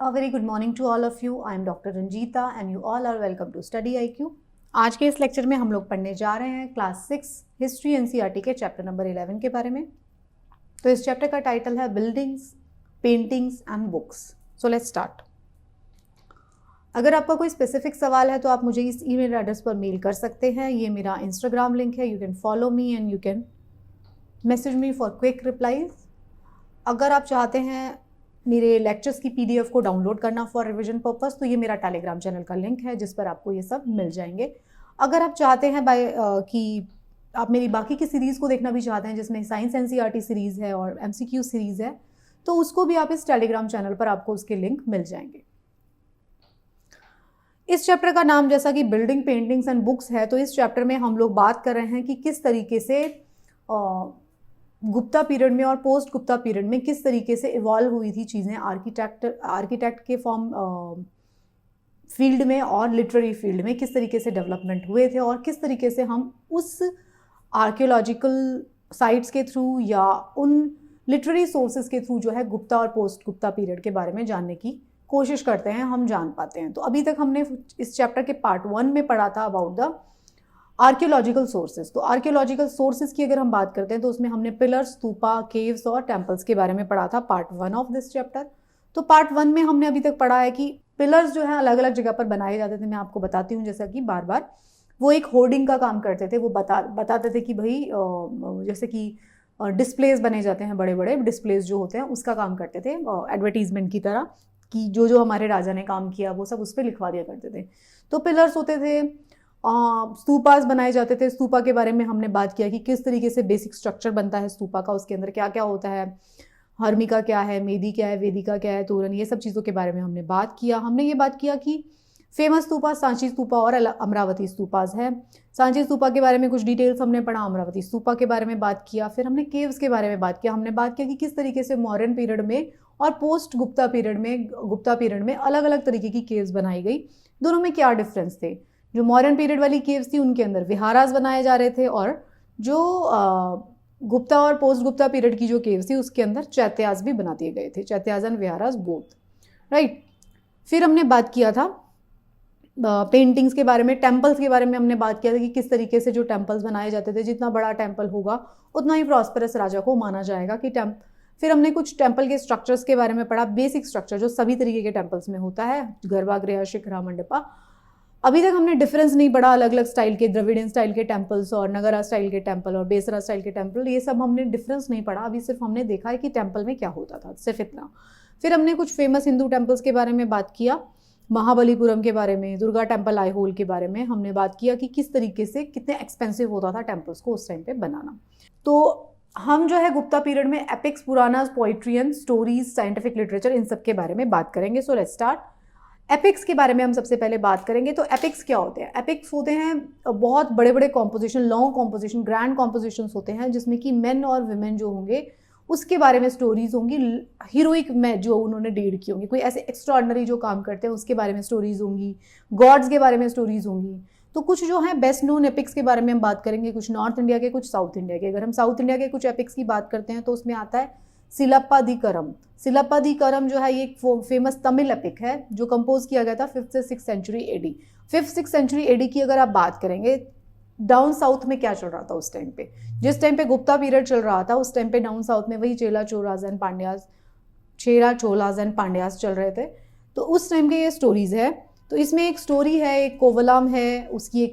A very good morning to all of you. I am Dr. Ranjita and you all are welcome to Study IQ. आज के इस lecture में हम लोग पढ़ने जा रहे हैं क्लास 6 हिस्ट्री एनसीईआरटी के चैप्टर नंबर 11 के बारे में। तो इस चैप्टर का टाइटल है buildings, paintings and books. So let's start. अगर आपका कोई स्पेसिफिक सवाल है तो आप मुझे इस ईमेल एड्रेस पर मेल कर सकते हैं। ये मेरा इंस्टाग्राम लिंक है। You can follow me and you can message me for quick replies. अगर आप चाहते हैं मेरे लेक्चर्स की पीडीएफ को डाउनलोड करना फॉर रिवीजन पर्पस तो ये मेरा टेलीग्राम चैनल का लिंक है जिस पर आपको ये सब मिल जाएंगे। अगर आप चाहते हैं कि आप मेरी बाकी की सीरीज़ को देखना भी चाहते हैं जिसमें साइंस एनसीईआरटी सीरीज़ है और एमसीक्यू सीरीज़ है तो उसको भी आप इस टेलीग्राम चैनल पर आपको उसके लिंक मिल जाएंगे। इस चैप्टर का नाम जैसा कि बिल्डिंग, पेंटिंग्स एंड बुक्स है तो इस चैप्टर में हम लोग बात कर रहे हैं कि किस तरीके से गुप्ता पीरियड में और पोस्ट गुप्ता पीरियड में किस तरीके से इवॉल्व हुई थी चीज़ें आर्किटेक्ट के फॉर्म फील्ड में और लिटरेरी फील्ड में किस तरीके से डेवलपमेंट हुए थे और किस तरीके से हम उस आर्कियोलॉजिकल साइट्स के थ्रू या उन लिटरेरी सोर्सेज के थ्रू जो है गुप्ता और पोस्ट गुप्ता पीरियड के बारे में जानने की कोशिश करते हैं, हम जान पाते हैं। तो अभी तक हमने इस चैप्टर के पार्ट 1 में पढ़ा था अबाउट द आर्कियोलॉजिकल सोर्सेज। तो आर्कियोलॉजिकल सोर्सेज की अगर हम बात करते हैं तो उसमें हमने पिलर्स, स्तूपा, केव्स और टेम्पल्स के बारे में पढ़ा था पार्ट 1 ऑफ दिस चैप्टर। तो पार्ट 1 में हमने अभी तक पढ़ा है कि पिलर्स जो है अलग अलग जगह पर बनाए जाते थे। मैं आपको बताती हूँ जैसा कि बार बार वो एक होर्डिंग का काम करते थे। वो बताते थे कि भाई जैसे कि डिस्प्लेज बने जाते हैं, बड़े बड़े डिस्प्लेज जो होते हैं उसका काम करते थे एडवर्टीजमेंट की तरह, कि जो हमारे राजा ने काम किया वो सब उस पर लिखवा दिया करते थे। तो पिलर्स होते थे, स्तूपास बनाए जाते थे। स्तूपा के बारे में हमने बात किया कि किस तरीके से बेसिक स्ट्रक्चर बनता है स्तूपा का, उसके अंदर क्या क्या होता है, हर्मिका क्या है, मेदी क्या है, वेदिका क्या है, तोरण, ये सब चीज़ों के बारे में हमने बात किया। हमने ये बात किया कि फेमस स्तूपा सांची स्तूपा और अमरावती स्तूपास है। सांची स्तूपा के बारे में कुछ डिटेल्स हमने पढ़ा, अमरावती स्तूपा के बारे में बात किया। फिर हमने केव्स के बारे में बात किया। हमने बात किया कि किस तरीके से मॉडर्न पीरियड में और पोस्ट गुप्ता पीरियड में अलग अलग तरीके की केव्स बनाई गई, दोनों में क्या डिफरेंस थे। जो मॉडर्न पीरियड वाली केव्स थी उनके अंदर विहारास बनाए जा रहे थे और जो गुप्ता और पोस्ट गुप्ता पीरियड की जो केव्स थी उसके अंदर चैत्यास भी बना दिए गए थे, चैत्यास एंड विहारास बोथ, राइट। फिर हमने बात किया था पेंटिंग्स के बारे में, टेम्पल्स के बारे में हमने बात किया था कि किस तरीके से जो टेम्पल्स बनाए जाते थे, जितना बड़ा टेम्पल होगा उतना ही प्रॉस्पेरस राजा को माना जाएगा कि फिर हमने कुछ टेम्पल के स्ट्रक्चर्स के बारे में पढ़ा, बेसिक स्ट्रक्चर जो सभी तरीके के टेम्पल्स में होता है, गर्भगृह, शिखरा, मंडपा। अभी तक हमने डिफरेंस नहीं पढ़ा अलग अलग स्टाइल के, द्रविडियन स्टाइल के टेम्पल्स और नगरा स्टाइल के टेम्पल और बेसरा स्टाइल के टेम्पल, ये सब हमने डिफरेंस नहीं पढ़ा। अभी सिर्फ हमने देखा है कि टेम्पल में क्या होता था, सिर्फ इतना। फिर हमने कुछ फेमस हिंदू टेम्पल्स के बारे में बात किया, महाबलीपुरम के बारे में, दुर्गा टेम्पल आईहोल के बारे में हमने बात किया कि किस तरीके से कितने एक्सपेंसिव होता था टेम्पल्स को उस टाइम पे बनाना। तो हम जो है गुप्ता पीरियड में epics, Puranas, poetry, stories, scientific literature, इन सब के बारे में बात करेंगे। So let's start. एपिक्स के बारे में हम सबसे पहले बात करेंगे। तो एपिक्स क्या होते हैं? एपिक्स होते हैं बहुत बड़े बड़े composition, long composition, grand compositions होते हैं जिसमें कि मेन और वुमेन जो होंगे उसके बारे में स्टोरीज होंगी, हीरोइक में जो उन्होंने डीड की होंगी, कोई ऐसे एक्स्ट्राऑर्डिनरी जो काम करते हैं उसके बारे में स्टोरीज होंगी, गॉड्स के बारे में स्टोरीज होंगी। तो कुछ जो है बेस्ट नोन एपिक्स के बारे में हम बात करेंगे, कुछ नॉर्थ इंडिया के, कुछ साउथ इंडिया के। अगर हम साउथ इंडिया के कुछ एपिक्स की बात करते हैं तो उसमें आता है सिलप्पादिकरम। सिलप्पादिकरम जो है ये एक फेमस तमिल एपिक है जो कंपोज किया गया था 5th से 6th century AD. 5th 6th century AD की अगर आप बात करेंगे, डाउन साउथ में क्या चल रहा था उस टाइम पे, जिस टाइम पे गुप्ता पीरियड चल रहा था उस टाइम पे डाउन साउथ में वही चेरा चोलास एंड पांड्यास चल रहे थे। तो उस टाइम के ये स्टोरीज है। तो इसमें एक स्टोरी है, एक कोवलम है, उसकी एक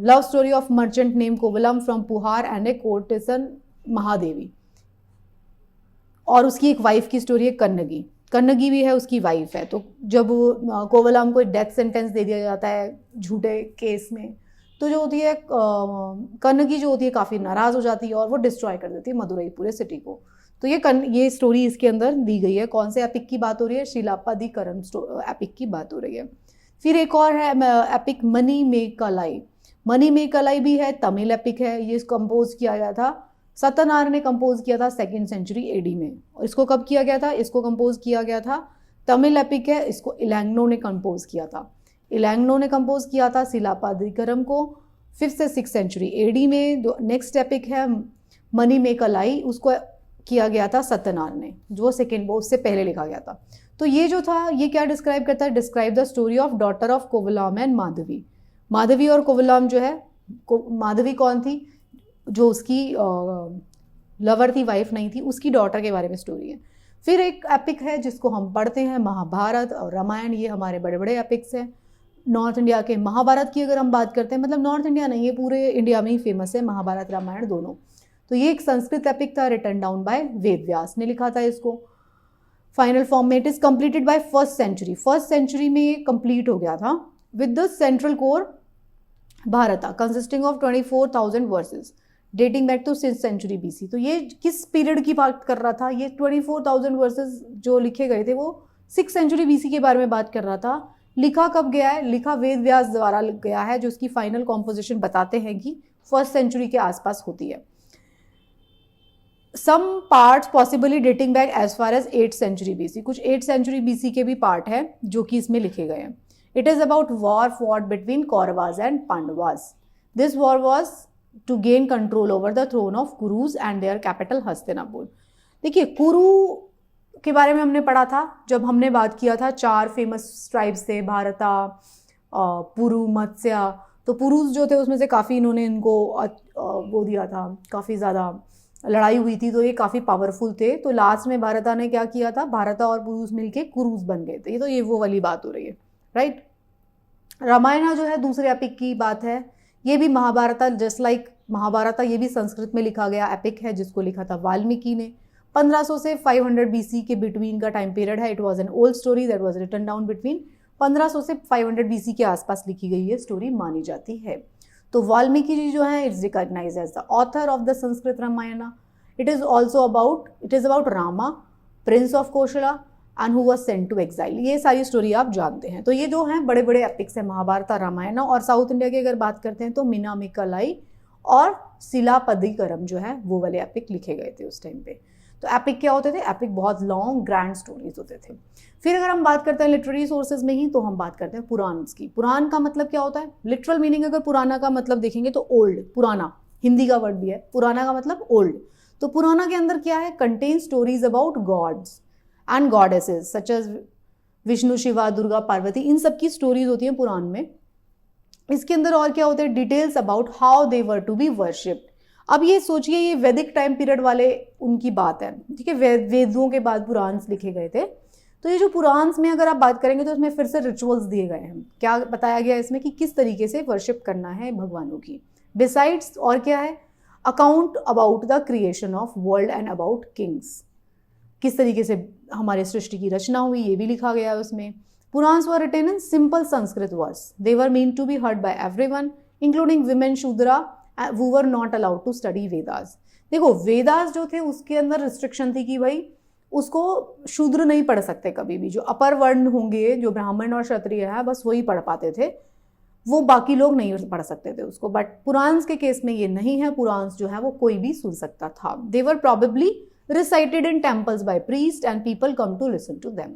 love story of merchant name Kovalam from Puhar and a courtesan Mahadevi, और उसकी एक वाइफ की स्टोरी है कन्नगी। कन्नगी भी है, उसकी वाइफ है। तो जब कोवलम को डेथ सेंटेंस दे दिया जाता है झूठे केस में, तो जो होती है कन्नगी जो होती है काफ़ी नाराज़ हो जाती है और वो डिस्ट्रॉय कर देती है मदुरई पूरे सिटी को। तो ये स्टोरी इसके अंदर दी गई है। कौन से एपिक की बात हो रही है? शिलाप्पादिकरम एपिक की बात हो रही है। फिर एक और है एपिक मणिमेकालाई। मणिमेकालाई भी है, तमिल एपिक है। ये कंपोज किया गया था, सत्यनारायण ने कंपोज किया था 2nd सेंचुरी एडी में। और इसको कब किया गया था? इसको कंपोज किया गया था, तमिल एपिक है, इसको इलैंग्नो ने कंपोज किया था। इलैंग्नो ने कंपोज किया था सिलप्पादिकरम को 5th से 6th सेंचुरी एडी में। नेक्स्ट एपिक है मणिमेकालाई, उसको किया गया था सत्यनारायण ने, जो सेकेंड वो उससे पहले लिखा गया था। तो ये जो था ये क्या डिस्क्राइब करता है, describe the story of daughter of Kovalam and Madhavi. Madhavi और कोवलम जो है, माधवी कौन थी, जो उसकी लवर थी, वाइफ नहीं थी, उसकी डॉटर के बारे में स्टोरी है। फिर एक एपिक है जिसको हम पढ़ते हैं, महाभारत और रामायण, ये हमारे बड़े बड़े एपिक्स हैं। नॉर्थ इंडिया के महाभारत की अगर हम बात करते हैं, मतलब नॉर्थ इंडिया नहीं, ये पूरे इंडिया में ही फेमस है महाभारत रामायण दोनों। तो ये एक संस्कृत एपिक था, written down by Ved Vyas ने लिखा था इसको फाइनल फॉर्म में। It is completed by first century, first century में ये कंप्लीट हो गया था with the central core Bharata consisting of 24,000 verses dating back to 6th century BC. तो ये किस पीरियड की बात कर रहा था, ये 24,000 वर्सेस जो लिखे गए थे वो 6th सेंचुरी बीसी के बारे में बात कर रहा था। लिखा कब गया है, लिखा वेद व्यास द्वारा गया है, जो उसकी फाइनल कॉम्पोजिशन बताते हैं कि फर्स्ट सेंचुरी के आसपास होती है। Some parts possibly dating back as far as 8th century BC, कुछ 8th सेंचुरी बीसी के भी पार्ट है जो कि इसमें लिखे गए हैं। It is about war fought between Kauravas and Pandavas. This war was to gain control over the throne of Kurus and their capital Hastinapur. देखिए कुरु के बारे में हमने पढ़ा था जब हमने बात किया था, 4 फेमस ट्राइब्स थे, भारता, पुरु, मत्स्य। तो पुरुष जो थे उसमें से काफ़ी इन्होंने इनको वो दिया था, काफ़ी ज़्यादा लड़ाई हुई थी, तो ये काफ़ी पावरफुल थे। तो लास्ट में भारता ने क्या किया था, भारता और पुरुष मिलके कुरुज बन गए थे। तो ये वो वाली बात हो रही है, राइट। रामायण जो है दूसरे एपिक की बात है, ये भी महाभारता जस्ट लाइक महाभारता, ये भी संस्कृत में लिखा गया एपिक है जिसको लिखा था वाल्मीकि ने। 1500 से 500 बीसी के बिटवीन का टाइम पीरियड है। It was an old story that was written down between 1500 से 500 बीसी के आसपास लिखी गई ये स्टोरी मानी जाती है। तो वाल्मीकि जी जो है it's recognise as the author of the Sanskrit Ramayana. It is about Rama, prince of Kosala and who was sent to exile. ये सारी स्टोरी आप जानते हैं। तो ये जो हैं बड़े बड़े एपिक्स हैं महाभारत, रामायण। और साउथ इंडिया की अगर बात करते हैं तो मीनामिकलाई और सिलापदिकरम जो है वो वाले एपिक लिखे गए थे उस टाइम पे। तो एपिक क्या होते थे, एपिक बहुत लॉन्ग ग्रैंड स्टोरीज होते थे। फिर अगर हम बात करते हैं लिटरेरी सोर्सेज में ही, तो हम बात करते हैं पुराण की। पुराण का मतलब क्या होता है, लिटरल मीनिंग अगर पुराना का मतलब देखेंगे तो ओल्ड, पुराना हिंदी का वर्ड भी है, पुराना का मतलब ओल्ड। तो पुराना के अंदर क्या है, contain stories about gods and goddesses such as Vishnu, Shiva, Durga, Parvati, इन सब की स्टोरीज होती हैं पुराण में। इसके अंदर और क्या होते हैं, details about how they were to be worshipped. अब ये सोचिए ये वैदिक टाइम पीरियड वाले उनकी बात है, ठीक है, वेदों के बाद पुराण लिखे गए थे। तो ये जो पुराण में अगर आप बात करेंगे तो इसमें फिर से रिचुअल्स दिए गए हैं, क्या बताया गया इसमें कि किस तरीके से वर्शिप करना है भगवानों की। बिसाइड्स और क्या है, account about the creation of world and about Kings, किस तरीके से हमारे सृष्टि की रचना हुई ये भी लिखा गया है उसमें। Puranas were written in simple Sanskrit words, they were meant to be heard by everyone including women Shudras who were not allowed to study Vedas. देखो वेदास जो थे उसके अंदर रिस्ट्रिक्शन थी कि भाई उसको शूद्र नहीं पढ़ सकते कभी भी, जो अपर वर्ण होंगे, जो ब्राह्मण और क्षत्रिय है बस वही पढ़ पाते थे, वो बाकी लोग नहीं पढ़ सकते थे उसको। बट पुराण्स के केस में ये नहीं है, पुराण्स जो है वो कोई भी सुन सकता था। दे वर probably recited in temples by priests and people come to listen to them.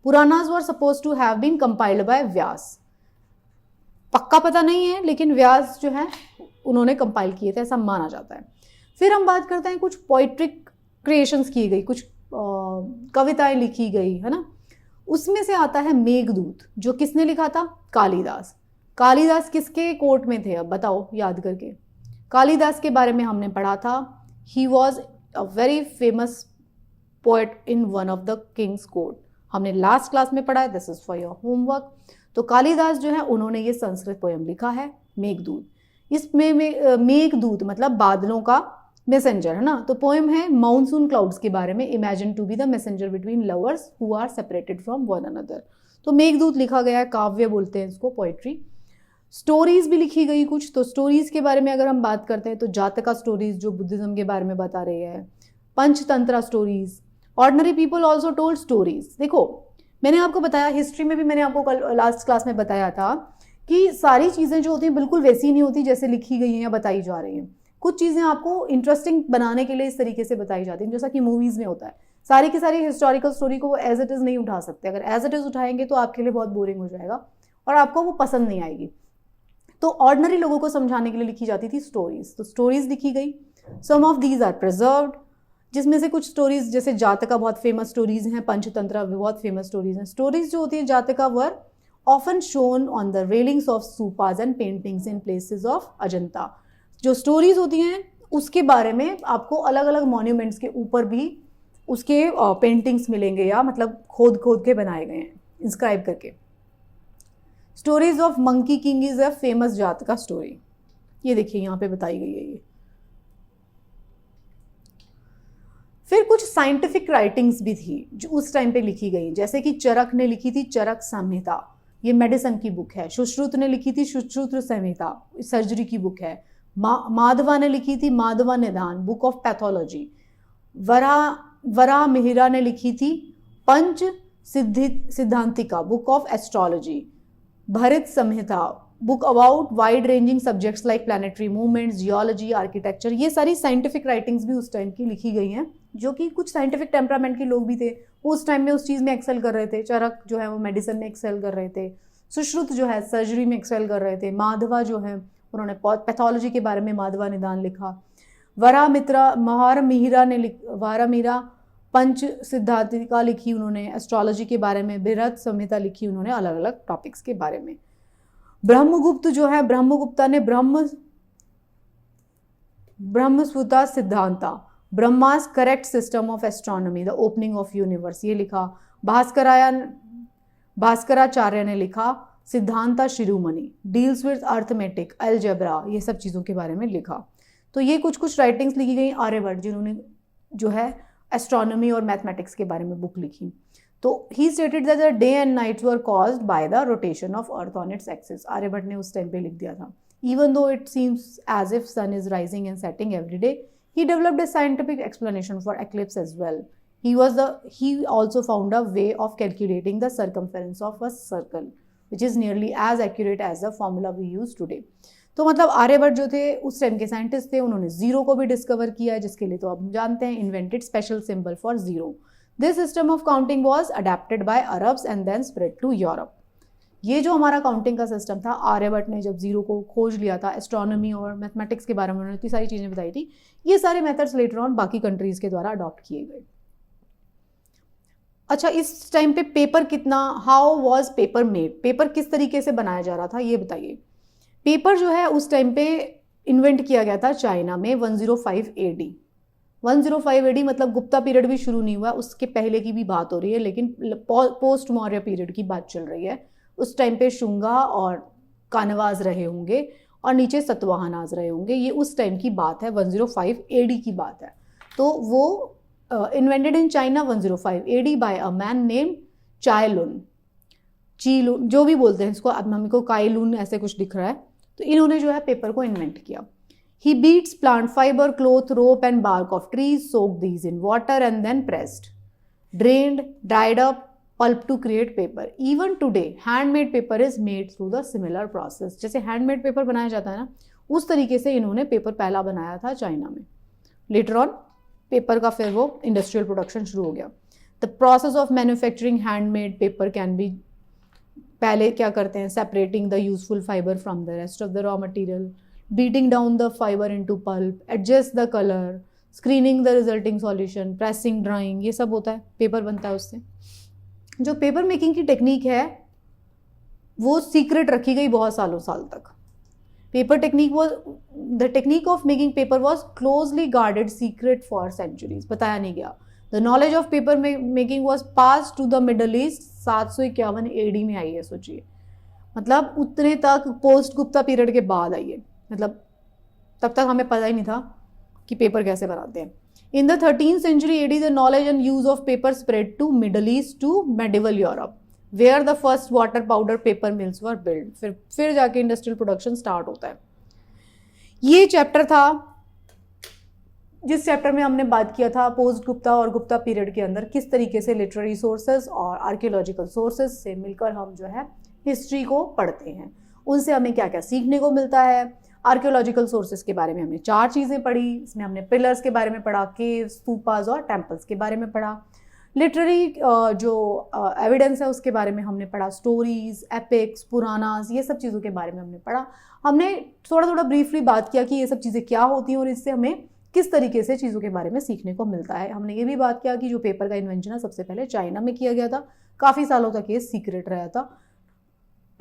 Puranas were supposed to have been compiled by व्यास, पक्का पता नहीं है लेकिन व्यास जो है उन्होंने कंपाइल किए थे ऐसा माना जाता है। फिर हम बात करते हैं कुछ पोइट्रिक क्रिएशंस की गई, कुछ कविताएं लिखी गई है ना, उसमें से आता है मेघदूत, जो किसने लिखा था, कालिदास। कालिदास किसके कोर्ट में थे, अब बताओ याद करके। कालिदास के बारे में हमने पढ़ा था, he was a very famous poet in one of the Kings court, हमने लास्ट क्लास में पढ़ा है, this is for your homework. तो कालिदास जो है उन्होंने ये संस्कृत पोएम लिखा है मेघदूत। इसमें मेघदूत मतलब बादलों का मैसेंजर है ना। तो पोएम है मानसून क्लाउड्स के बारे में, imagine to be the messenger between lovers who are separated from one another. तो मेघदूत लिखा गया है, काव्य बोलते हैं इसको, पोएट्री। स्टोरीज भी लिखी गई कुछ। तो स्टोरीज के बारे में अगर हम बात करते हैं तो जातका स्टोरीज जो बुद्धिज्म के बारे में बता रही है, Panchatantra stories, ordinary people also told stories. देखो मैंने आपको बताया, हिस्ट्री में भी मैंने आपको कल लास्ट क्लास में बताया था कि सारी चीज़ें जो होती हैं बिल्कुल वैसी नहीं होती जैसे लिखी गई हैं या बताई जा रही हैं। कुछ चीज़ें आपको इंटरेस्टिंग बनाने के लिए इस तरीके से बताई जाती हैं, जैसा कि मूवीज़ में होता है। सारी की सारी हिस्टोरिकल स्टोरी को वो एज इट इज़ नहीं उठा सकते, अगर एज इट इज़ उठाएंगे तो आपके लिए बहुत बोरिंग हो जाएगा और आपको वो पसंद नहीं आएगी। तो ऑर्डिनरी लोगों को समझाने के लिए लिखी जाती थी स्टोरीज। तो स्टोरीज लिखी गई, सम ऑफ दीज आर प्रिजर्व्ड, जिसमें से कुछ स्टोरीज जैसे जातका बहुत फेमस स्टोरीज हैं, पंचतंत्र भी बहुत फेमस स्टोरीज हैं। स्टोरीज जो होती है जातका were often shown on the railings of stupas and paintings in places of Ajanta. जो स्टोरीज होती हैं उसके बारे में आपको अलग अलग मॉन्यूमेंट्स के ऊपर भी उसके पेंटिंग्स मिलेंगे, या मतलब खोद खोद के बनाए गए हैं, इंस्क्राइब करके। Stories of monkey king is a famous जातका स्टोरी, ये देखिए यहाँ पे बताई गई है ये। फिर कुछ साइंटिफिक राइटिंग्स भी थी जो उस टाइम पे लिखी गई, जैसे कि चरक ने लिखी थी चरक संहिता, ये मेडिसिन की बुक है। सुश्रुत ने लिखी थी सुश्रुत संहिता, सर्जरी की बुक है। माधवा ने लिखी थी माधवा निदान, बुक ऑफ पैथोलॉजी। वरा मिहिरा ने लिखी थी Panch Siddhantika, book of astrology. Brihat Samhita, book about wide ranging subjects like planetary movements, geology, architecture. ये सारी साइंटिफिक राइटिंग्स भी उस टाइम की लिखी गई हैं, जो कि कुछ साइंटिफिक टेम्परामेंट के लोग भी थे उस टाइम में, उस चीज़ में एक्सेल कर रहे थे। चरक जो है वो मेडिसिन में एक्सेल कर रहे थे, सुश्रुत जो है सर्जरी में एक्सेल कर रहे थे, माधवा जो है उन्होंने पैथोलॉजी के बारे में माधवा निदान लिखा। वारा मिहिरा पंच सिद्धांतिका लिखी उन्होंने, एस्ट्रोलॉजी के बारे में। बृहत संहिता लिखी उन्होंने अलग अलग टॉपिक्स के बारे में। ब्रह्मगुप्त जो है, ब्रह्मगुप्ता ने Brahmasphuta Siddhanta, Brahma's correct system of astronomy, the opening of universe, ये लिखा। भास्कराचार्य ने लिखा Siddhanta Shiromani, deals with arithmetic, algebra, ये सब चीज़ों के बारे में लिखा। तो ये कुछ कुछ राइटिंग्स लिखी गई आर्यभट्ट, जिन्होंने जो है एस्ट्रोनॉमी और मैथमेटिक्स के बारे में बुक लिखी। तो he stated that the day and nights were caused by the rotation of earth on its axis. Aryabhata ने उस टाइम पे लिख दिया था। Even though it seems as if sun is rising and setting every day, he developed a scientific explanation for eclipse as well. He also found a way of calculating the circumference of a circle, which is nearly as accurate as the formula we use today. तो मतलब आर्यभट्ट जो थे उस time के scientist थे, उन्होंने zero को भी डिस्कवर किया, जिसके लिए तो आप जानते हैं, invented special symbol for zero. This system of counting was adopted by Arabs and then spread to Europe. ये जो हमारा काउंटिंग का सिस्टम था, आर्यभट्ट ने जब जीरो को खोज लिया था, एस्ट्रोनॉमी और मैथमेटिक्स के बारे में उन्होंने इतनी सारी चीज़ें बताई थी, ये सारे मेथड्स लेटर ऑन बाकी कंट्रीज़ के द्वारा अडॉप्ट किए गए। अच्छा, इस टाइम पे पेपर कितना, how was paper made, paper किस तरीके से बनाया जा रहा था, ये बताइए। पेपर जो है उस टाइम पे इन्वेंट किया गया था चाइना में 105 AD। 105 AD मतलब गुप्ता पीरियड भी शुरू नहीं हुआ, उसके पहले की भी बात हो रही है, लेकिन पोस्ट मौर्य पीरियड की बात चल रही है। उस टाइम पे शुंगा और कानवाज रहे होंगे और नीचे सतवाहनाज रहे होंगे, ये उस टाइम की बात है, 105 AD की बात है। तो वो invented in China 105 AD by a man name Cai Lun, चीलुन, जो भी बोलते हैं इसको, अब हमको काइलुन ऐसे कुछ दिख रहा है। तो इन्होंने जो है पेपर को इन्वेंट किया। He beats plant fibre, cloth, rope and bark of trees, soak these in water and then pressed, drained, dried up pulp to create paper. Even today, handmade paper is made through the similar process. जैसे handmade paper बनाया जाता है ना, उस तरीके से इन्होंने paper पहला बनाया था चाइना में। Later on, पेपर का फिर वो इंडस्ट्रियल प्रोडक्शन शुरू हो गया। The process of manufacturing handmade paper can be, पहले क्या करते हैं, separating the useful fiber from the rest of the raw material, beating down the fiber into pulp, adjust the color, screening the resulting solution, pressing, drying, ये सब होता है, paper बनता है उससे। जो पेपर मेकिंग की टेक्निक है वो सीक्रेट रखी गई बहुत सालों साल तक। Paper technique was, the technique of making paper was closely guarded secret for centuries, बताया नहीं गया। The knowledge of paper making was pass to the Middle East, 751 AD में आई है, सोचिए, मतलब उतने तक पोस्ट गुप्ता पीरियड के बाद आई है, मतलब तब तक हमें पता ही नहीं था कि पेपर कैसे बनाते हैं। In the 13th century AD, the knowledge and use of paper spread to Middle East to medieval Europe, where the first water powder paper mills were built. फिर जाके इंडस्ट्रियल प्रोडक्शन स्टार्ट होता है। ये chapter था जिस chapter में हमने बात किया था पोस्ट गुप्ता और गुप्ता पीरियड के अंदर किस तरीके से लिटरेरी सोर्सेज और आर्कियोलॉजिकल सोर्सेज से मिलकर हम जो है हिस्ट्री को पढ़ते हैं, उनसे हमें क्या क्या सीखने को मिलता है। आर्कियोलॉजिकल सोर्सेज के बारे में हमने 4 चीज़ें पढ़ी, इसमें हमने पिलर्स के बारे में पढ़ा, केव्स, स्तूपास और टेम्पल्स के बारे में पढ़ा। लिटरेरी जो एविडेंस है उसके बारे में हमने पढ़ा, स्टोरीज, एपिक्स, पुरानास, ये सब चीज़ों के बारे में हमने पढ़ा। हमने थोड़ा थोड़ा ब्रीफली बात किया कि ये सब चीज़ें क्या होती हैं और इससे हमें किस तरीके से चीज़ों के बारे में सीखने को मिलता है। हमने ये भी बात किया कि जो पेपर का इन्वेंशन है सबसे पहले चाइना में किया गया था, काफ़ी सालों तक ये सीक्रेट रहा था।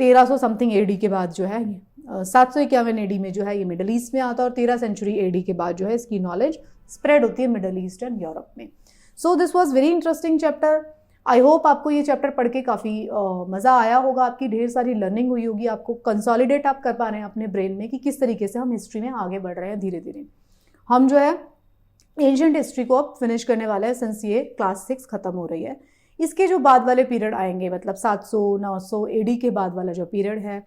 1300 समथिंग एडी के बाद जो है 751 एडी में जो है ये मिडल ईस्ट में आता है और 13 सेंचुरी एडी के बाद जो है इसकी नॉलेज स्प्रेड होती है मिडल ईस्ट एंड यूरोप में। So this was very interesting chapter. I hope आपको ये चैप्टर पढ़ के काफ़ी मज़ा आया होगा, आपकी ढेर सारी लर्निंग हुई होगी, आपको कंसोलिडेट आप कर पा रहे हैं अपने ब्रेन में कि किस तरीके से हम हिस्ट्री में आगे बढ़ रहे हैं धीरे धीरे। हम जो है एंशिएंट हिस्ट्री को अब फिनिश करने वाले हैं सिंस ये क्लास 6 खत्म हो रही है। इसके जो बाद वाले पीरियड आएंगे, मतलब 700-900 एडी के बाद वाला जो पीरियड है,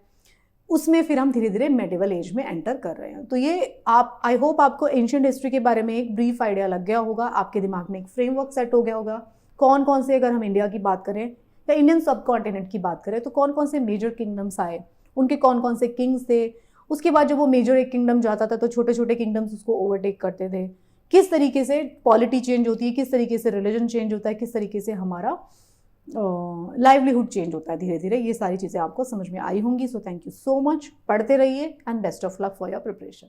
उसमें फिर हम धीरे धीरे मेडिवल एज में एंटर कर रहे हैं। तो ये आप, आई होप आपको एंशिएंट हिस्ट्री के बारे में एक ब्रीफ आइडिया लग गया होगा, आपके दिमाग में एक फ्रेमवर्क सेट हो गया होगा। कौन कौन से, अगर हम इंडिया की बात करें या इंडियन सब कॉन्टिनेंट की बात करें, तो कौन कौन से मेजर किंगडम्स आए, उनके कौन कौन से किंग्स थे, उसके बाद जब वो मेजर एक किंगडम जाता था तो छोटे छोटे किंगडम्स उसको ओवरटेक करते थे, किस तरीके से पॉलिटी चेंज होती है, किस तरीके से रिलीजन चेंज होता है, किस तरीके से हमारा लाइवलीहुड चेंज होता है धीरे धीरे। ये सारी चीज़ें आपको समझ में आई होंगी। So thank you so much, पढ़ते रहिए and best of luck for your preparation.